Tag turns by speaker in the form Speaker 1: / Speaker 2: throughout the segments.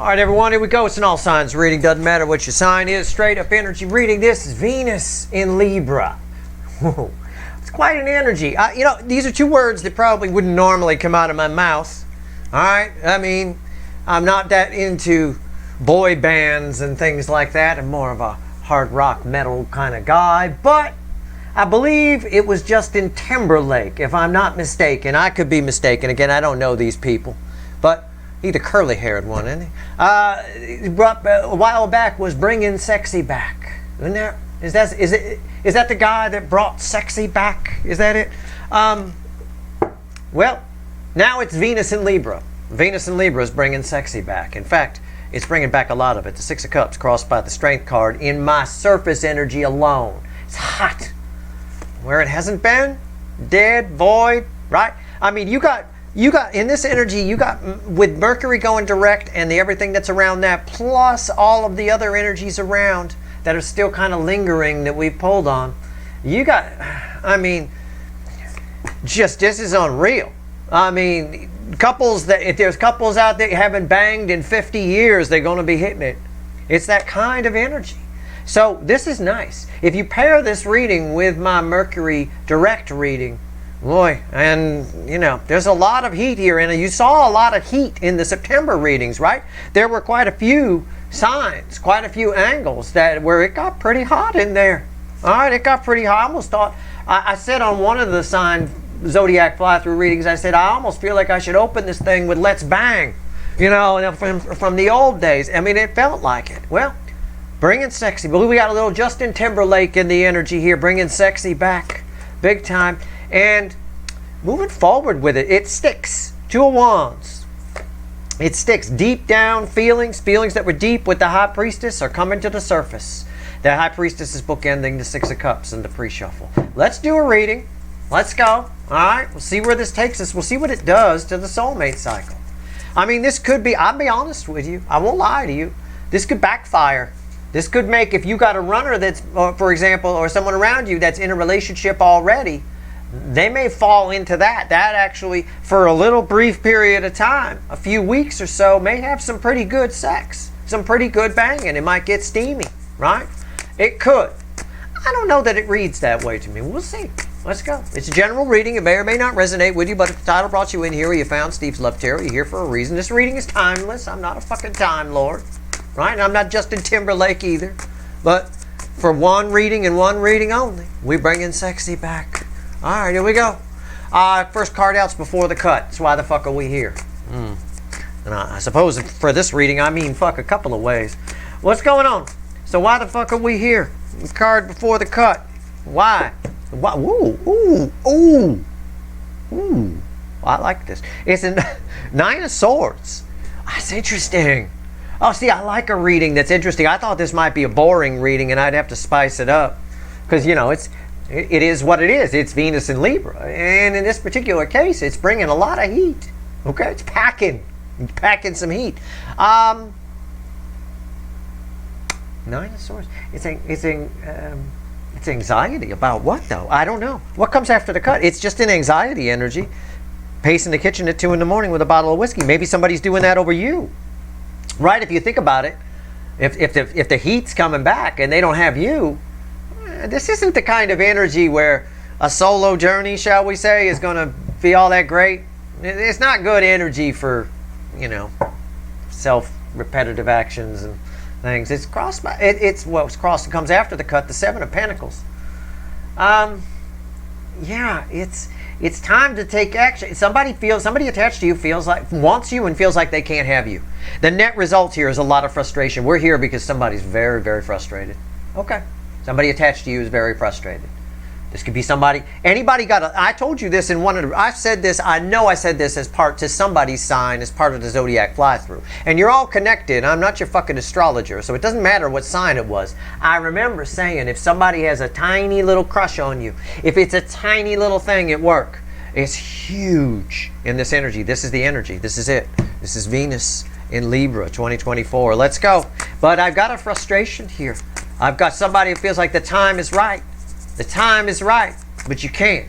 Speaker 1: All right, everyone, here we go. It's an all signs reading. Doesn't matter what your sign is. Straight up energy reading. This is Venus in Libra. Whoa. It's quite an energy. You know, these are two words that probably wouldn't normally come out of my mouth. All right? I mean, I'm not that into boy bands and things like that. I'm more of a hard rock metal kind of guy. But I believe it was Justin Timberlake, if I'm not mistaken. I could be mistaken. Again, I don't know these people. But he the curly-haired one, isn't he? A while back was bringing sexy back. Isn't that? Is that the guy that brought sexy back? Is that it? Well, now it's Venus in Libra. Venus in Libra is bringing sexy back. In fact, it's bringing back a lot of it. The Six of Cups crossed by the Strength card in my surface energy alone. It's hot. Where it hasn't been, dead, void, right? I mean, you got in this energy, you got with Mercury going direct and everything that's around that, plus all of the other energies around that are still kind of lingering that we've pulled on. You got, I mean, just this is unreal. I mean, couples that, if there's couples out there haven't banged in 50 years, they're going to be hitting it. It's that kind of energy. So this is nice. If you pair this reading with my Mercury direct reading, boy, and you know, there's a lot of heat here, and you saw a lot of heat in the September readings, right? There were quite a few signs, quite a few angles where it got pretty hot in there. All right, it got pretty hot. I almost thought, I said on one of the sign zodiac fly-through readings, I said, I almost feel like I should open this thing with "Let's Bang," you know, from the old days. I mean, it felt like it. Well, bringing sexy. But we got a little Justin Timberlake in the energy here, bringing sexy back big time. And moving forward with it, it sticks. Two of Wands. It sticks. Deep down feelings that were deep with the High Priestess are coming to the surface. The High Priestess is bookending the Six of Cups in the pre-shuffle. Let's do a reading. Let's go. All right. We'll see where this takes us. We'll see what it does to the soulmate cycle. I mean, this could be, I'll be honest with you. I won't lie to you. This could backfire. This could make, if you got a runner that's, for example, or someone around you that's in a relationship already, they may fall into that. That actually, for a little brief period of time, a few weeks or so, may have some pretty good sex, some pretty good banging. It might get steamy, right? It could. I don't know that it reads that way to me. We'll see. Let's go. It's a general reading. It may or may not resonate with you, but if the title brought you in here or you found Steve's Love Tarot, you're here for a reason. This reading is timeless. I'm not a fucking Time Lord, right? And I'm not Justin Timberlake either. But for one reading and one reading only, we bring in sexy back. All right, here we go. First card out's before the cut. So why the fuck are we here? And I suppose for this reading, I mean fuck a couple of ways. What's going on? So why the fuck are we here? Card before the cut. Why? Why? Ooh, ooh, ooh, ooh. I like this. It's a Nine of Swords. That's interesting. Oh, see, I like a reading that's interesting. I thought this might be a boring reading and I'd have to spice it up. Because, you know, it is what it is. It's Venus in Libra. And in this particular case, it's bringing a lot of heat. Okay? It's packing some heat. Nine of Swords. It's anxiety about what, though? I don't know. What comes after the cut? It's just an anxiety energy. Pacing the kitchen at 2 in the morning with a bottle of whiskey. Maybe somebody's doing that over you. Right? If you think about it, if the heat's coming back and they don't have you, this isn't the kind of energy where a solo journey, shall we say, is going to be all that great. It's not good energy for, you know, self-repetitive actions and things. It's crossed by, it's what's crossed and comes after the cut, the Seven of Pentacles. Yeah, it's time to take action. Somebody attached to you wants you and feels like they can't have you. The net result here is a lot of frustration. We're here because somebody's very, very frustrated. Okay. Somebody attached to you is very frustrated. This could be somebody, I told you this in one of the, I know I said this as part to somebody's sign as part of the zodiac fly-through. And you're all connected. I'm not your fucking astrologer, so it doesn't matter what sign it was. I remember saying if somebody has a tiny little crush on you, if it's a tiny little thing at work, it's huge in this energy. This is the energy. This is it. This is Venus in Libra 2024. Let's go. But I've got a frustration here. I've got somebody who feels like the time is right. The time is right, but you can't,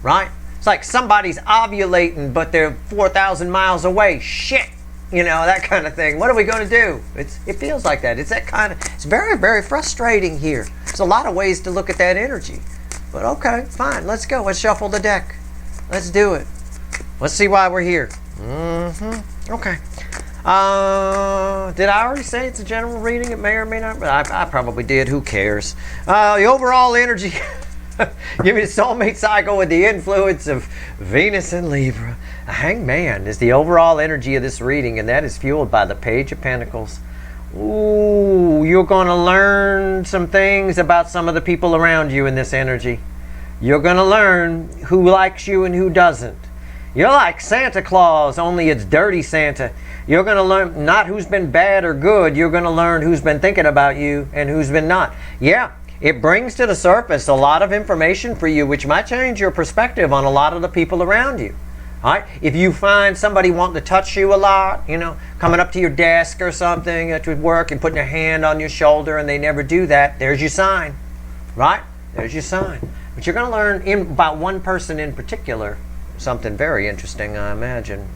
Speaker 1: right? It's like somebody's ovulating, but they're 4,000 miles away. Shit. You know, that kind of thing. What are we going to do? It feels like that. It's that kind of, it's very, very frustrating here. There's a lot of ways to look at that energy. But okay, fine. Let's go. Let's shuffle the deck. Let's do it. Let's see why we're here. Okay. Did I already say it's a general reading? It may or may not. I probably did. Who cares? The overall energy. Give me the soulmate cycle with the influence of Venus and Libra. A hangman is the overall energy of this reading, and that is fueled by the Page of Pentacles. Ooh, you're going to learn some things about some of the people around you in this energy. You're going to learn who likes you and who doesn't. You're like Santa Claus, only it's dirty Santa. You're going to learn not who's been bad or good. You're going to learn who's been thinking about you and who's been not. Yeah. It brings to the surface a lot of information for you, which might change your perspective on a lot of the people around you. All right? If you find somebody wanting to touch you a lot, you know, coming up to your desk or something at work and putting a hand on your shoulder and they never do that, there's your sign. Right? There's your sign. But you're going to learn about one person in particular, something very interesting, I imagine.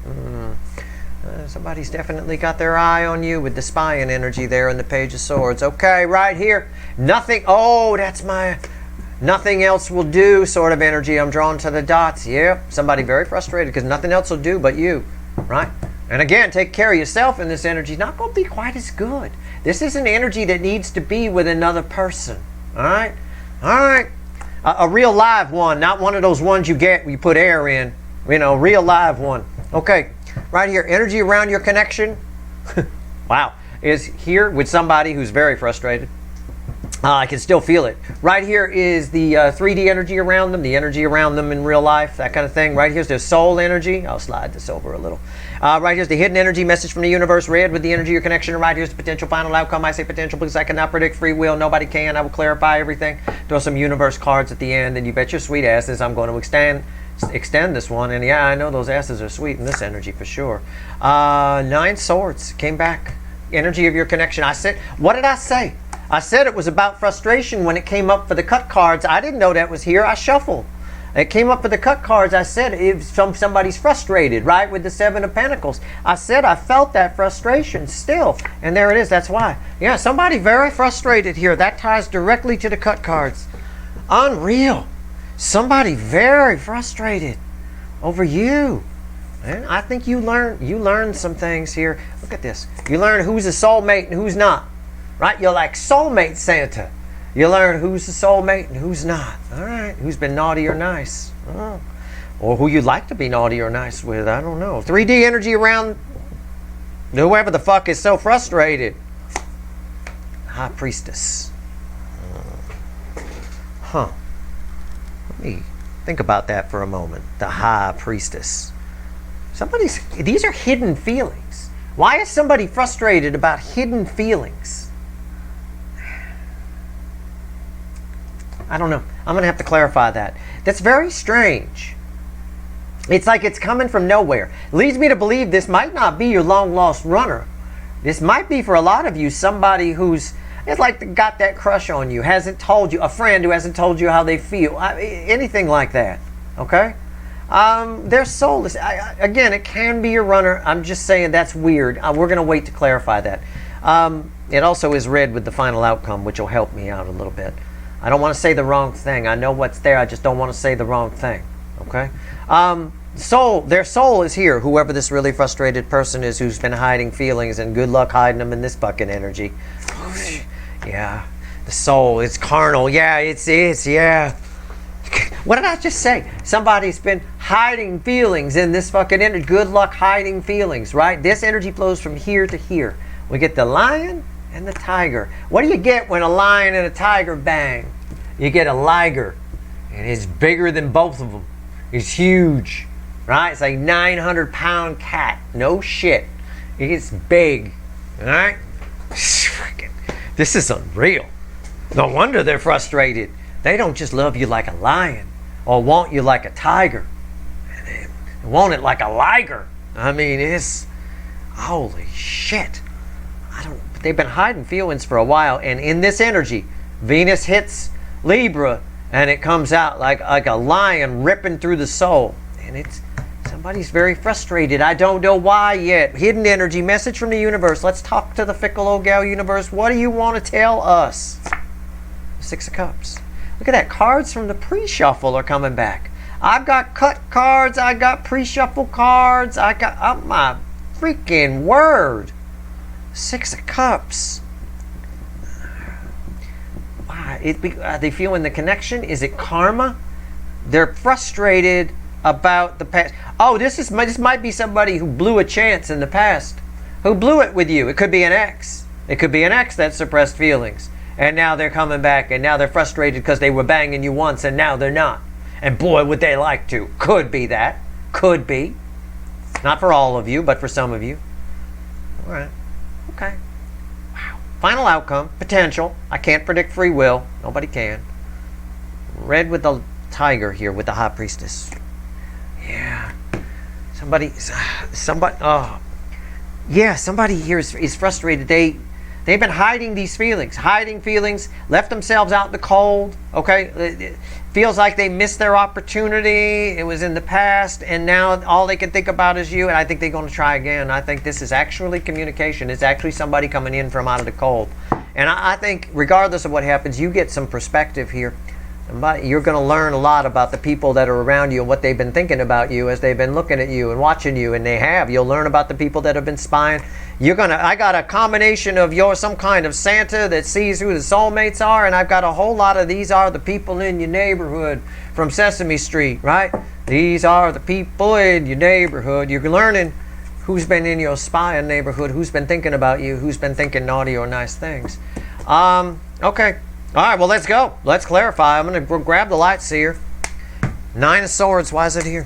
Speaker 1: Somebody's definitely got their eye on you with the spying energy there in the Page of Swords. Okay, right here. Nothing. Oh, that's my nothing else will do sort of energy. I'm drawn to the dots. Yep. Somebody very frustrated because nothing else will do but you. Right? And again, take care of yourself in this energy. Not going to be quite as good. This is an energy that needs to be with another person. All right? All right. A real live one. Not one of those ones you get when you put air in. You know, real live one. Okay. Right here, energy around your connection, wow, is here with somebody who's very frustrated. I can still feel it. Right here is the 3D energy around them, the energy around them in real life, that kind of thing. Right here's their soul energy. I'll slide this over a little. Right here's the hidden energy message from the universe, red with the energy of your connection. Right here's the potential final outcome. I say potential because I cannot predict free will. Nobody can. I will clarify everything. Throw some universe cards at the end, and you bet your sweet asses I'm going to extend this one. And yeah, I know those asses are sweet in this energy for sure. 9 swords came back. Energy of your connection. I said, what did I say? I said it was about frustration when it came up for the cut cards. I didn't know that was here. I shuffled. It came up for the cut cards. I said if somebody's frustrated, right, with the 7 of Pentacles. I said I felt that frustration still. And there it is. That's why. Yeah, somebody very frustrated here. That ties directly to the cut cards. Unreal. Somebody very frustrated over you. And I think you learn some things here. Look at this. You learn who's a soulmate and who's not. Right? You're like soulmate Santa. You learn who's a soulmate and who's not. All right. Who's been naughty or nice. Oh. Or who you'd like to be naughty or nice with. I don't know. 3D energy around whoever the fuck is so frustrated. High Priestess. Huh. Let me think about that for a moment. The High Priestess. These are hidden feelings. Why is somebody frustrated about hidden feelings? I don't know. I'm going to have to clarify that. That's very strange. It's like it's coming from nowhere. Leads me to believe this might not be your long lost runner. This might be for a lot of you somebody who's it's like got that crush on you, hasn't told you, a friend who hasn't told you how they feel, anything like that. Okay? Their soul is, again, it can be your runner. I'm just saying that's weird. We're going to wait to clarify that. It also is red with the final outcome, which will help me out a little bit. I don't want to say the wrong thing. I know what's there. I just don't want to say the wrong thing. Okay? Their soul is here, whoever this really frustrated person is who's been hiding feelings, and good luck hiding them in this fucking energy. Yeah. The soul, it's carnal. Yeah, it's yeah. What did I just say? Somebody's been hiding feelings in this fucking energy. Good luck hiding feelings, right? This energy flows from here to here. We get the lion and the tiger. What do you get when a lion and a tiger bang? You get a liger. And it's bigger than both of them. It's huge, right? It's like 900-pound cat. No shit. It gets big, all right? This is unreal. No wonder they're frustrated. They don't just love you like a lion or want you like a tiger. They want it like a liger. I mean, it's holy shit. They've been hiding feelings for a while, and in this energy, Venus hits Libra, and it comes out like a lion ripping through the soul. And Somebody's very frustrated. I don't know why yet. Hidden energy, message from the universe. Let's talk to the fickle old gal universe. What do you want to tell us? Six of Cups. Look at that. Cards from the pre-shuffle are coming back. I've got cut cards. I got pre-shuffle cards. I got, oh my freaking word. Six of Cups. Wow. Are they feeling the connection? Is it karma? They're frustrated about the past. Oh, this might be somebody who blew a chance in the past. Who blew it with you. It could be an ex. It could be an ex that suppressed feelings. And now they're coming back, and now they're frustrated because they were banging you once, and now they're not. And boy, would they like to. Could be that. Could be. Not for all of you, but for some of you. All right. Okay. Wow. Final outcome. Potential. I can't predict free will. Nobody can. Red with the tiger here with the High Priestess. Yeah. Somebody, oh. Yeah, somebody here is frustrated. They've been hiding these feelings, left themselves out in the cold, okay? It feels like they missed their opportunity. It was in the past, and now all they can think about is you, and I think they're going to try again. I think this is actually communication. It's actually somebody coming in from out of the cold. And I think regardless of what happens, you get some perspective here. You're going to learn a lot about the people that are around you and what they've been thinking about you as they've been looking at you and watching you, and they have. You'll learn about the people that have been spying. I got a combination of some kind of Santa that sees who the soulmates are, and I've got a whole lot of these are the people in your neighborhood from Sesame Street, right? These are the people in your neighborhood. You're learning who's been in your spying neighborhood, who's been thinking about you, who's been thinking naughty or nice things. Okay. All right, well, let's go. Let's clarify. I'm going to grab the light seer. Nine of Swords. Why is it here?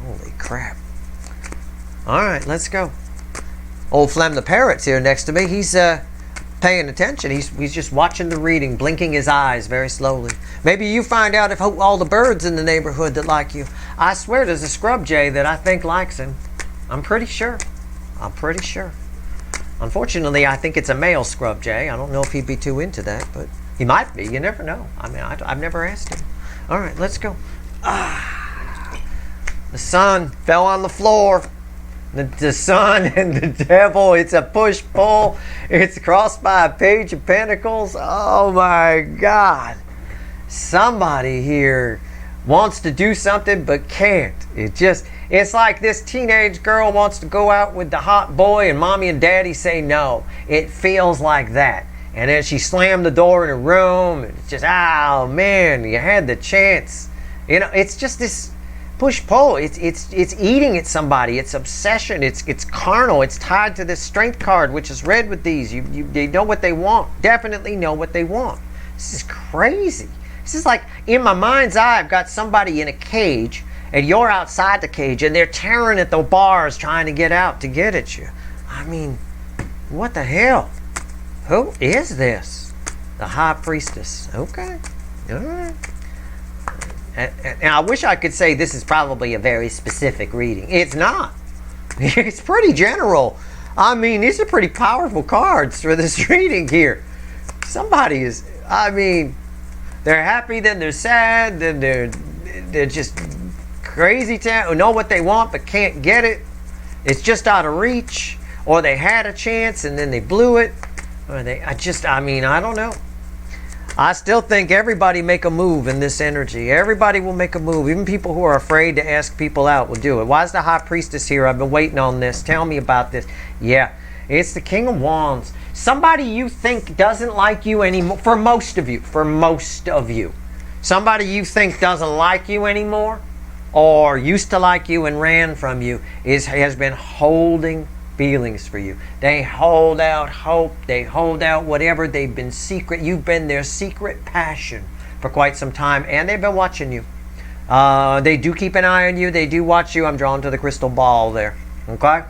Speaker 1: Holy crap. All right, let's go. Old Flem the Parrot's here next to me. He's paying attention. He's just watching the reading, blinking his eyes very slowly. Maybe you find out if all the birds in the neighborhood that like you. I swear there's a scrub jay that I think likes him. I'm pretty sure. Unfortunately, I think it's a male scrub jay. I don't know if he'd be too into that, but he might be. You never know. I mean, I've never asked him. All right, let's go. The sun fell on the floor. The sun and the devil. It's a push-pull. It's crossed by a page of pentacles. Oh, my God. Somebody here wants to do something but can't. It's like this teenage girl wants to go out with the hot boy and mommy and daddy say no. It feels like that. And then she slammed the door in her room and it's just, oh man, you had the chance. You know, it's just this push-pull. It's eating at somebody. It's obsession. It's carnal. It's tied to this strength card, which is red with these. They know what they want. Definitely know what they want. This is crazy. This is like, in my mind's eye, I've got somebody in a cage, and you're outside the cage, and they're tearing at the bars trying to get out to get at you. I mean, what the hell? Who is this? The High Priestess. Okay. All right. And I wish I could say this is probably a very specific reading. It's not. It's pretty general. I mean, these are pretty powerful cards for this reading here. Somebody is, I mean, they're happy, then they're sad, then they're just crazy town, know what they want but can't get it. It's just out of reach, or they had a chance and then they blew it, or I don't know. I still think everybody make a move in this energy. Everybody will make a move. Even people who are afraid to ask people out will do it. Why is the High Priestess here? I've been waiting on this. Tell me about this. Yeah, it's the King of Wands. Somebody you think doesn't like you anymore. For most of you. Somebody you think doesn't like you anymore, or used to like you and ran from you, has been holding feelings for you. They hold out hope. They hold out whatever. They've been secret. You've been their secret passion for quite some time, and they've been watching you. They do keep an eye on you. They do watch you. I'm drawn to the crystal ball there. Okay?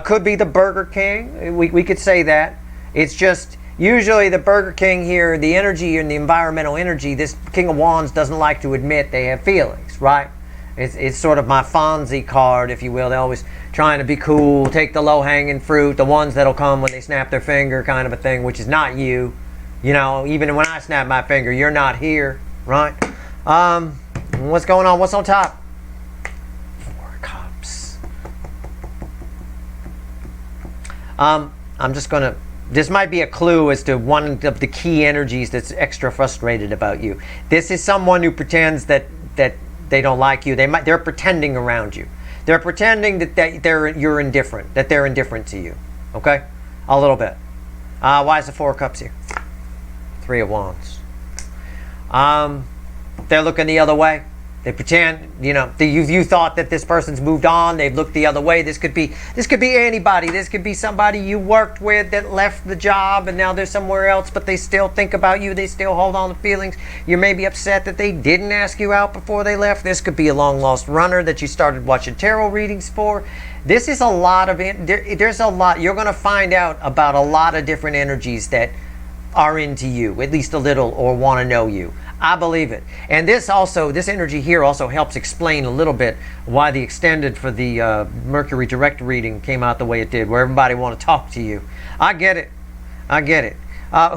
Speaker 1: Could be the Burger King. We could say that. It's just usually the Burger King here, the energy and the environmental energy, this King of Wands doesn't like to admit they have feelings, right? It's sort of my Fonzie card, if you will. They're always trying to be cool, take the low-hanging fruit, the ones that'll come when they snap their finger kind of a thing, which is not you. You know, even when I snap my finger, you're not here, right? What's going on? What's on top? I'm just going to, this might be a clue as to one of the key energies that's extra frustrated about you. This is someone who pretends that they don't like you. They're pretending around you. They're pretending that you're indifferent, that they're indifferent to you. Okay? A little bit. Why is the Four of Cups here? Three of Wands. They're looking the other way. They pretend, you thought that this person's moved on. They've looked the other way. This could be anybody. This could be somebody you worked with that left the job and now they're somewhere else, but they still think about you. They still hold on to feelings. You're maybe upset that they didn't ask you out before they left. This could be a long-lost runner that you started watching tarot readings for. This is a lot of, there's a lot. You're going to find out about a lot of different energies that are into you, at least a little, or want to know you. I believe it. And this energy here also helps explain a little bit why the extended for the Mercury direct reading came out the way it did, where everybody want to talk to you. I get it. I get it.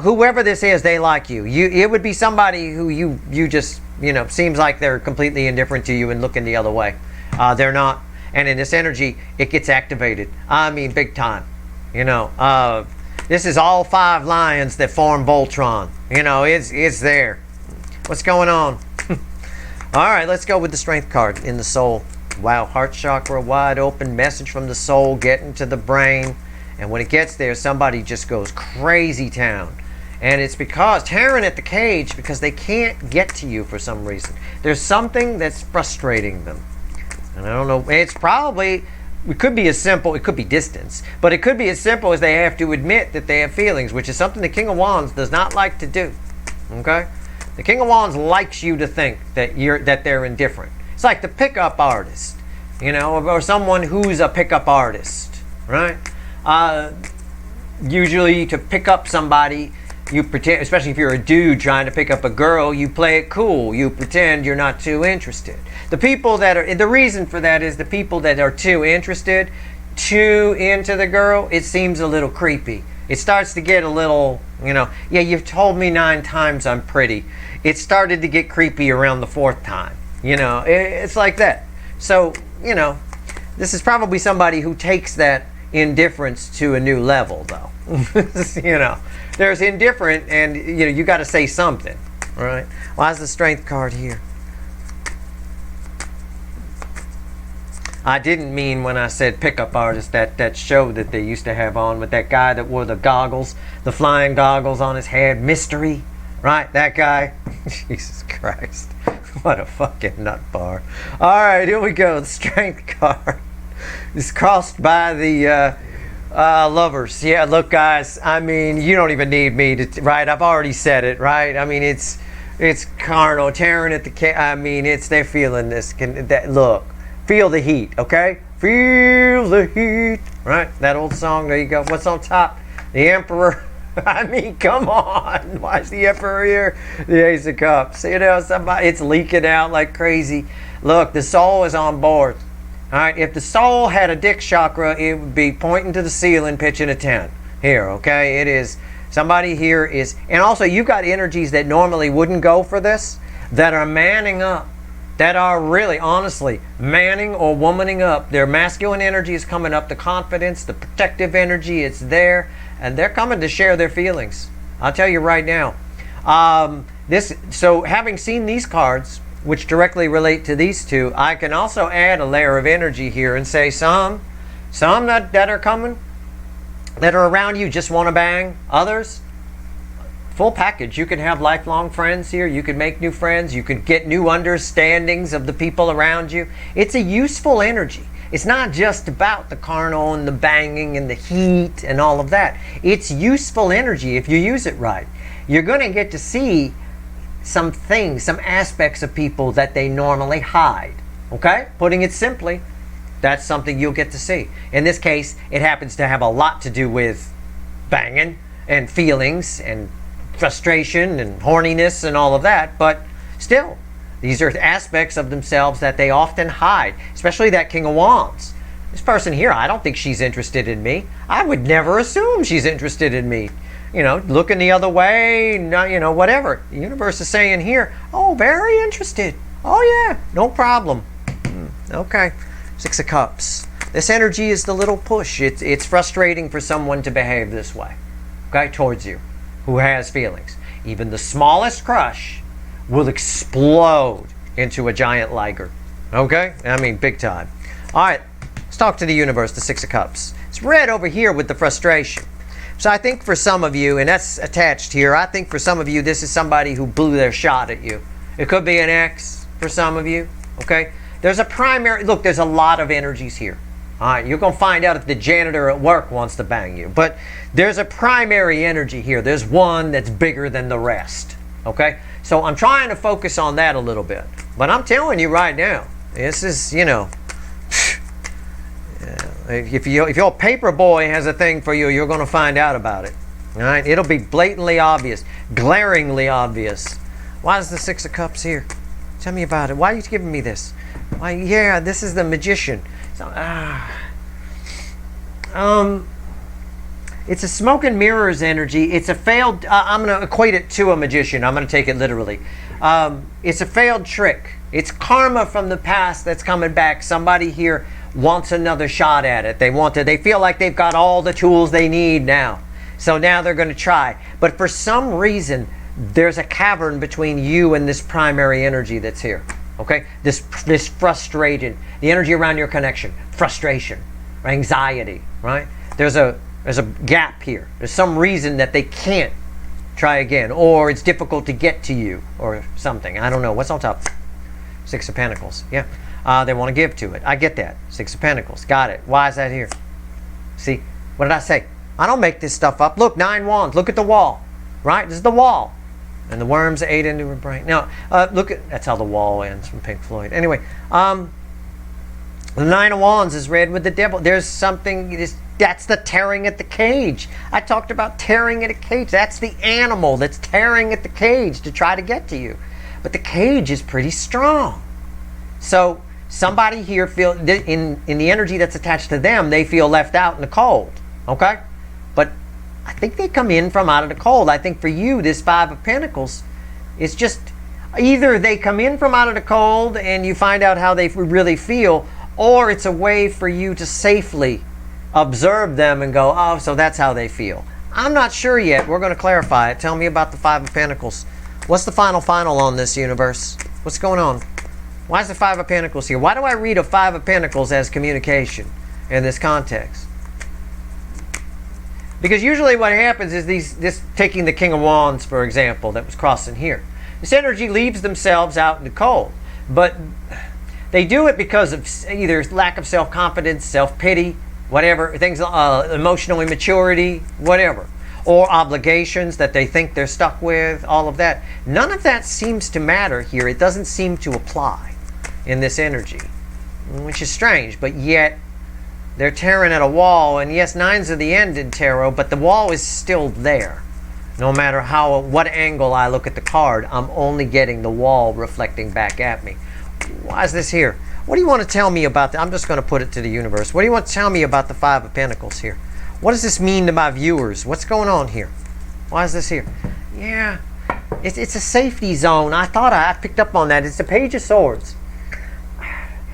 Speaker 1: Whoever this is, they like you. It would be somebody who you just, seems like they're completely indifferent to you and looking the other way. They're not. And in this energy, it gets activated. I mean, big time. This is all 5 lions that form Voltron. It's there. What's going on? All right, let's go with the Strength card in the soul. Wow, heart chakra wide open, message from the soul getting to the brain. And when it gets there, somebody just goes crazy town. And it's because, tearing at the cage, because they can't get to you for some reason. There's something that's frustrating them. And I don't know, it's probably, it could be as simple, it could be distance, but it could be as simple as they have to admit that they have feelings, which is something the King of Wands does not like to do. Okay? The King of Wands likes you to think that they're indifferent. It's like the pickup artist, or someone who's a pickup artist, right? Usually to pick up somebody, you pretend, especially if you're a dude trying to pick up a girl, you play it cool. You pretend you're not too interested. The reason for that is the people that are too interested, too into the girl, it seems a little creepy. It starts to get a little, yeah, you've told me 9 times I'm pretty. It started to get creepy around the 4th time. It's like that. So, this is probably somebody who takes that indifference to a new level, though. There's indifferent, and, you got to say something, right? Why is the Strength card here? I didn't mean when I said pickup artist that show that they used to have on with that guy that wore the goggles, the flying goggles on his head, Mystery, right? That guy. Jesus Christ. What a fucking nut bar. All right, here we go. The Strength card is crossed by the Lovers. Yeah, look, guys, I mean, you don't even need me to, right? I've already said it, right? I mean, it's carnal, tearing at the they're feeling this. Look. Feel the heat, okay? Feel the heat. Right? That old song, there you go. What's on top? The Emperor. I mean, come on. Why is the Emperor here? The Ace of Cups. Somebody, it's leaking out like crazy. Look, the soul is on board. All right? If the soul had a dick chakra, it would be pointing to the ceiling, pitching a tent. Here, okay? It is. Somebody here is. And also, you've got energies that normally wouldn't go for this, that are manning up. That are really, honestly, manning or womaning up. Their masculine energy is coming up, the confidence, the protective energy, it's there, and they're coming to share their feelings. I'll tell you right now. So having seen these cards, which directly relate to these two, I can also add a layer of energy here and say some that are coming, that are around you, just want to bang. Others, full package. You can have lifelong friends here. You can make new friends. You can get new understandings of the people around you. It's a useful energy. It's not just about the carnal and the banging and the heat and all of that. It's useful energy if you use it right. You're going to get to see some things, some aspects of people that they normally hide. Okay? Putting it simply, that's something you'll get to see. In this case, it happens to have a lot to do with banging and feelings and frustration and horniness and all of that, but still, these are aspects of themselves that they often hide, especially that King of Wands. This person here, I don't think she's interested in me. I would never assume she's interested in me. Looking the other way, whatever. The universe is saying here, oh, very interested. Oh, yeah, no problem. Okay. 6 of Cups. This energy is the little push. It's frustrating for someone to behave this way, okay, towards you, who has feelings. Even the smallest crush will explode into a giant liger, okay? I mean, big time. All right, let's talk to the universe, the Six of Cups. It's red over here with the frustration. So I think for some of you, and that's attached here, I think for some of you, this is somebody who blew their shot at you. It could be an ex for some of you, okay? There's a primary, look, there's a lot of energies here. All right, you're going to find out if the janitor at work wants to bang you. But there's a primary energy here. There's one that's bigger than the rest, okay? So I'm trying to focus on that a little bit. But I'm telling you right now, this is, you know, if your paper boy has a thing for you, you're going to find out about it. All right, it'll be blatantly obvious, glaringly obvious. Why is the Six of Cups here? Tell me about it. Why are you giving me this? Why? Yeah, this is the Magician. So, it's a smoke and mirrors energy. It's a failed. I'm going to equate it to a magician. I'm going to take it literally. It's a failed trick. It's karma from the past that's coming back. Somebody here wants another shot at it. They feel like they've got all the tools they need now. So now they're going to try. But for some reason, there's a cavern between you and this primary energy that's here. Okay? This frustrated, the energy around your connection, frustration, anxiety, right? There's a gap here. There's some reason that they can't try again, or it's difficult to get to you, or something. I don't know. What's on top? Six of Pentacles. Yeah. They want to give to it. I get that. Six of Pentacles. Got it. Why is that here? See? What did I say? I don't make this stuff up. Look, 9 wands. Look at the wall. Right? This is the wall. And the worms ate into her brain. Now, look at... That's how the wall ends from Pink Floyd. Anyway, the 9 of wands is red with the devil. There's something... That's the tearing at the cage. I talked about tearing at a cage. That's the animal that's tearing at the cage to try to get to you. But the cage is pretty strong. So somebody here feel in the energy that's attached to them, they feel left out in the cold. Okay? But I think they come in from out of the cold. I think for you, this 5 of Pentacles is just either they come in from out of the cold and you find out how they really feel, or it's a way for you to safely observe them and go, oh, so that's how they feel. I'm not sure yet. We're going to clarify it. Tell me about the 5 of Pentacles. What's the final on this, universe? What's going on? Why is the 5 of Pentacles here? Why do I read a 5 of Pentacles as communication in this context? Because usually what happens is this taking the King of Wands, for example, that was crossing here. This energy leaves themselves out in the cold. But they do it because of either lack of self-confidence, self-pity, whatever, things, emotional immaturity, whatever. Or obligations that they think they're stuck with, all of that. None of that seems to matter here. It doesn't seem to apply in this energy, which is strange, but yet they're tearing at a wall, and yes, 9's are the end in tarot, but the wall is still there. No matter what angle I look at the card, I'm only getting the wall reflecting back at me. Why is this here? What do you want to tell me about that? I'm just going to put it to the universe. What do you want to tell me about the 5 of Pentacles here? What does this mean to my viewers? What's going on here? Why is this here? Yeah, it's a safety zone. I thought I picked up on that. It's the Page of Swords.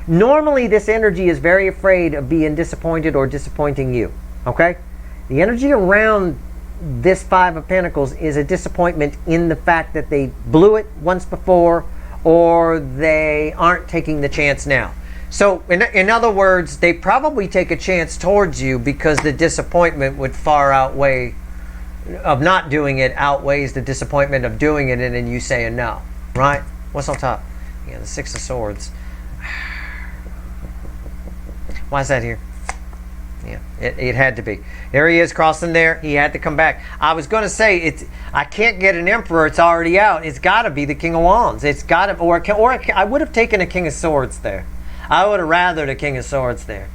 Speaker 1: Normally, this energy is very afraid of being disappointed or disappointing you. Okay? The energy around this 5 of Pentacles is a disappointment in the fact that they blew it once before, or they aren't taking the chance now. So, in other words, they probably take a chance towards you because the disappointment would far outweigh, of not doing it outweighs the disappointment of doing it and then you saying no. Right? What's on top? Yeah, the 6 of Swords. Why is that here? Yeah, it had to be. There he is crossing there. He had to come back. I was going to say, I can't get an Emperor. It's already out. It's got to be the King of Wands. It's got to, or I would have taken a King of Swords there. I would have rather the King of Swords there.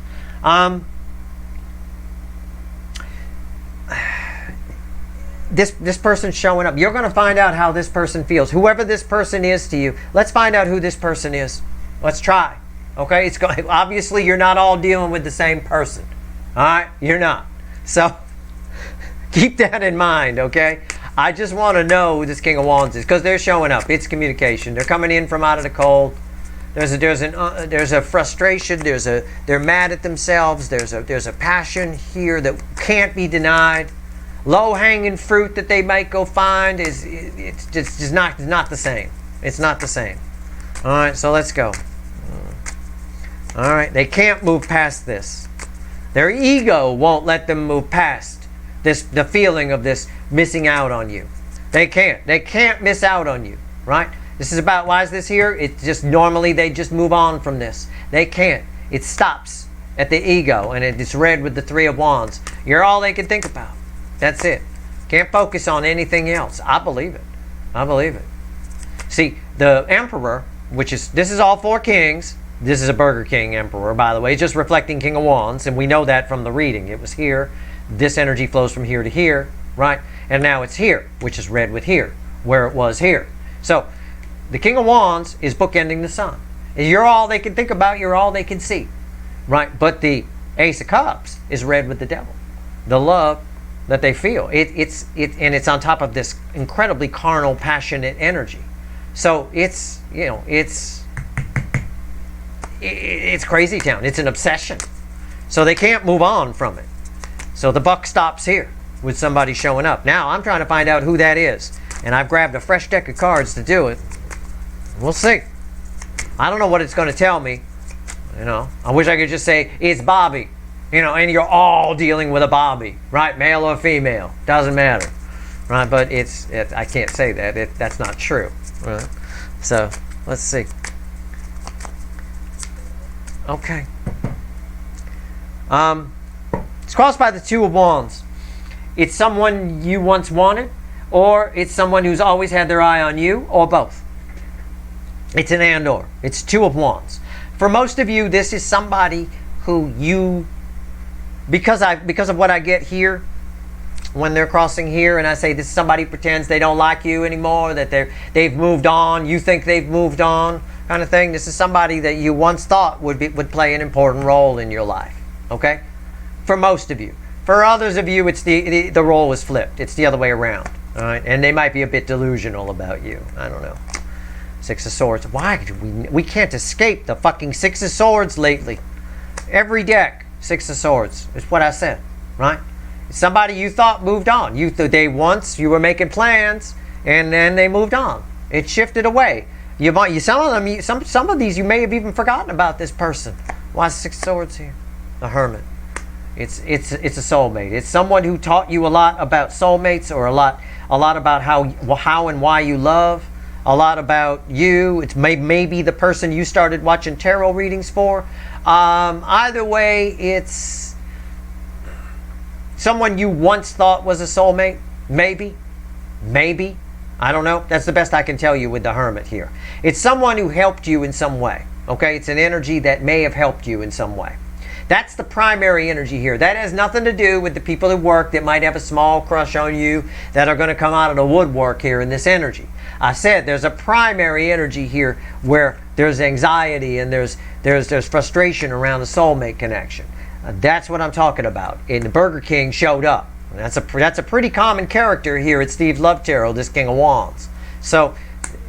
Speaker 1: This person's showing up. You're going to find out how this person feels. Whoever this person is to you, let's find out who this person is. Let's try. Okay? Obviously, you're not all dealing with the same person. All right? You're not. So, keep that in mind, okay? I just want to know who this King of Wands is because they're showing up. It's communication. They're coming in from out of the cold. There's a frustration. They're mad at themselves. There's a passion here that can't be denied. Low-hanging fruit that they might go find it's just not the same. It's not the same. All right, so let's go. All right, they can't move past this. Their ego won't let them move past the feeling of this missing out on you. They can't. They can't miss out on you, right? This is about, why is this here? It's just normally they just move on from this. They can't. It stops at the ego, and it's red with the Three of Wands. You're all they can think about. That's it. Can't focus on anything else. I believe it. I believe it. See, the Emperor, this is all four kings. This is a Burger King Emperor, by the way, just reflecting King of Wands, and we know that from the reading. It was here. This energy flows from here to here, right? And now it's here, which is red with here, where it was here. So the King of Wands is bookending the Sun. You're all they can think about. You're all they can see, right? But the Ace of Cups is red with the Devil. The love that they feel. And it's on top of this incredibly carnal, passionate energy. So it's crazy town. It's an obsession. So they can't move on from it. So the buck stops here with somebody showing up. Now I'm trying to find out who that is. And I've grabbed a fresh deck of cards to do it. We'll see. I don't know what it's going to tell me. I wish I could just say, it's Bobby. And you're all dealing with a Bobby, right? Male or female. Doesn't matter. Right? But I can't say that. That's not true. Right? So, let's see. Okay. It's crossed by the Two of Wands. It's someone you once wanted, or it's someone who's always had their eye on you, or both. It's an and/or. It's Two of Wands. For most of you, this is somebody who you, because of what I get here, when they're crossing here, and I say this, somebody pretends they don't like you anymore, that they've moved on, you think they've moved on, kind of thing. This is somebody that you once thought would play an important role in your life. Okay? For most of you. For others of you, it's the role is flipped. It's the other way around. All right? And they might be a bit delusional about you. I don't know. Six of Swords. Why do we can't escape the fucking Six of Swords lately? Every deck, Six of Swords. It's what I said, right? Somebody you thought moved on. You were making plans, and then they moved on. It shifted away. Some of these you may have even forgotten about this person. Why is Six of Swords here? The Hermit. It's a soulmate. It's someone who taught you a lot about soulmates, or a lot about how and why you love. A lot about you. It's maybe the person you started watching tarot readings for. Either way, it's someone you once thought was a soulmate. Maybe. I don't know. That's the best I can tell you with the Hermit here. It's someone who helped you in some way. Okay? It's an energy that may have helped you in some way. That's the primary energy here. That has nothing to do with the people at work that might have a small crush on you, that are going to come out of the woodwork here in this energy. I said there's a primary energy here where there's anxiety and there's frustration around the soulmate connection. That's what I'm talking about. And the Burger King showed up. That's a pretty common character here at Steve's Love Tarot, this King of Wands. So,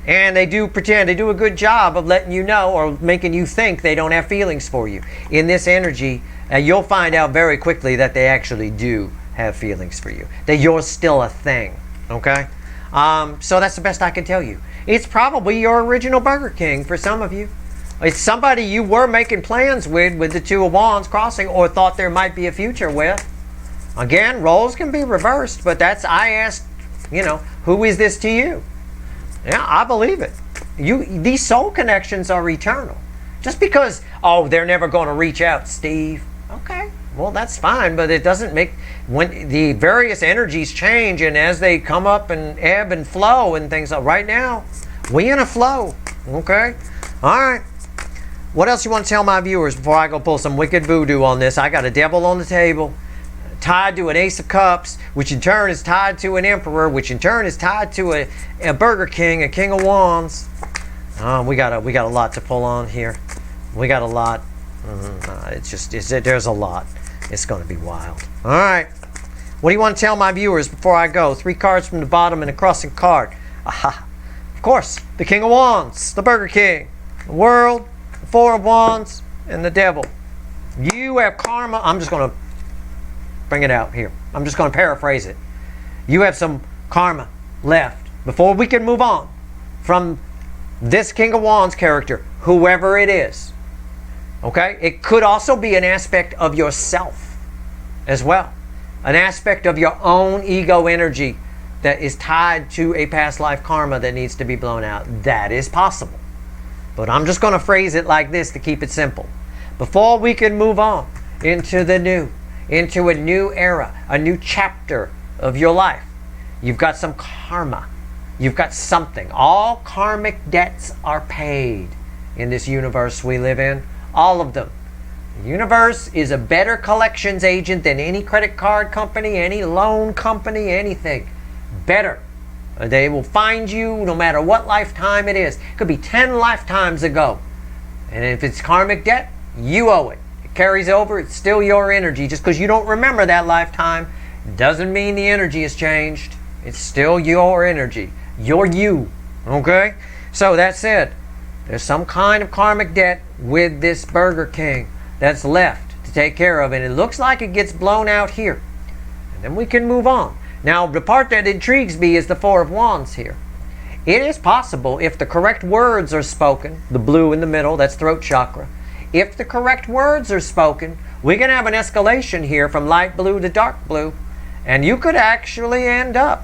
Speaker 1: and they do a good job of letting you know, or making you think they don't have feelings for you. In this energy, you'll find out very quickly that they actually do have feelings for you. That you're still a thing. Okay? So that's the best I can tell you. It's probably your original Burger King for some of you. It's somebody you were making plans with the Two of Wands crossing, or thought there might be a future with. Again, roles can be reversed, but I asked, who is this to you? Yeah, I believe it. These soul connections are eternal. Just because, they're never going to reach out, Steve. Okay, well, that's fine, but it doesn't make, when the various energies change, and as they come up and ebb and flow and things, right now, we in a flow. Okay? All right. What else you want to tell my viewers before I go pull some wicked voodoo on this? I got a Devil on the table, tied to an Ace of Cups, which in turn is tied to an Emperor, which in turn is tied to a Burger King, a King of Wands. We got a lot to pull on here. We got a lot. There's a lot. It's going to be wild. All right. What do you want to tell my viewers before I go? 3 cards from the bottom and a crossing card. Aha. Of course, the King of Wands, the Burger King, the World, Four of Wands, and the Devil. You have karma. I'm just going to bring it out here. I'm just going to paraphrase it. You have some karma left before we can move on from this King of Wands character, whoever it is. Okay? It could also be an aspect of yourself as well. An aspect of your own ego energy that is tied to a past life karma that needs to be blown out. That is possible. But I'm just going to phrase it like this to keep it simple. Before we can move on into the new, into a new era, a new chapter of your life, you've got some karma. You've got something. All karmic debts are paid in this universe we live in. All of them. The universe is a better collections agent than any credit card company, any loan company, anything. Better. They will find you no matter what lifetime it is. It could be 10 lifetimes ago. And if it's karmic debt, you owe it. It carries over. It's still your energy. Just because you don't remember that lifetime doesn't mean the energy has changed. It's still your energy. You're you. Okay? So that said, there's some kind of karmic debt with this Burger King that's left to take care of. And it looks like it gets blown out here. And then we can move on. Now, the part that intrigues me is the Four of Wands here. It is possible, if the correct words are spoken, the blue in the middle, that's throat chakra. If the correct words are spoken, we can have an escalation here from light blue to dark blue. And you could actually end up,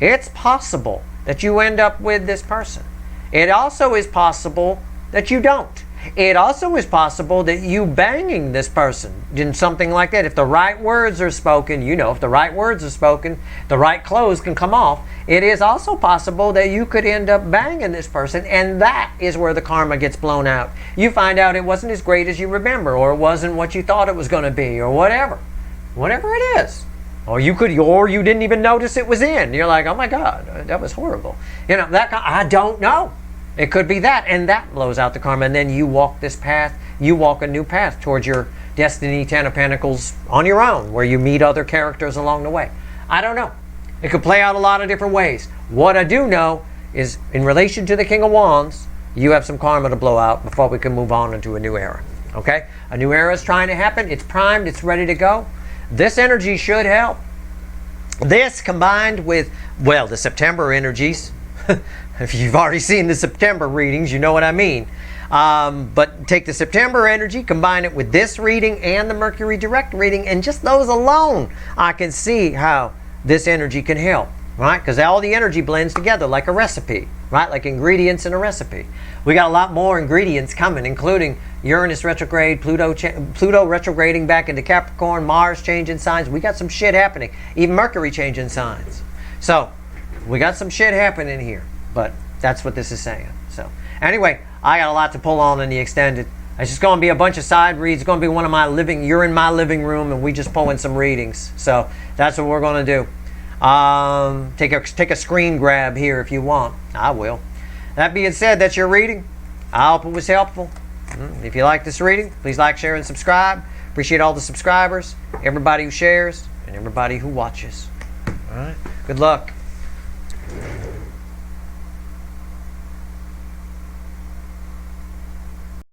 Speaker 1: it's possible that you end up with this person. It also is possible that you don't. It also is possible that you banging this person in something like that. If the right words are spoken, you know, if the right words are spoken, the right clothes can come off. It is also possible that you could end up banging this person, and that is where the karma gets blown out. You find out it wasn't as great as you remember, or it wasn't what you thought it was going to be, or whatever. Whatever it is. Or you didn't even notice it was in. You're like, oh my God, that was horrible. You know, I don't know. It could be that, and that blows out the karma, and then you walk this path, you walk a new path towards your destiny, Ten of Pentacles, on your own, where you meet other characters along the way. I don't know. It could play out a lot of different ways. What I do know is, in relation to the King of Wands, you have some karma to blow out before we can move on into a new era. Okay? A new era is trying to happen. It's primed. It's ready to go. This energy should help. This combined with, well, the September energies. If you've already seen the September readings, you know what I mean. But take the September energy, combine it with this reading and the Mercury direct reading, and just those alone, I can see how this energy can help, right? Because all the energy blends together like a recipe, right? Like ingredients in a recipe. We got a lot more ingredients coming, including Uranus retrograde, Pluto retrograding back into Capricorn, Mars changing signs. We got some shit happening. Even Mercury changing signs. So, we got some shit happening here. But that's what this is saying. So, anyway, I got a lot to pull on in the extended. It's just going to be a bunch of side reads. It's going to be one of my you're in my living room, and we just pulling some readings. So, that's what we're going to do. Take a screen grab here if you want. I will. That being said, that's your reading. I hope it was helpful. If you like this reading, please like, share, and subscribe. Appreciate all the subscribers, everybody who shares, and everybody who watches. All right. Good luck.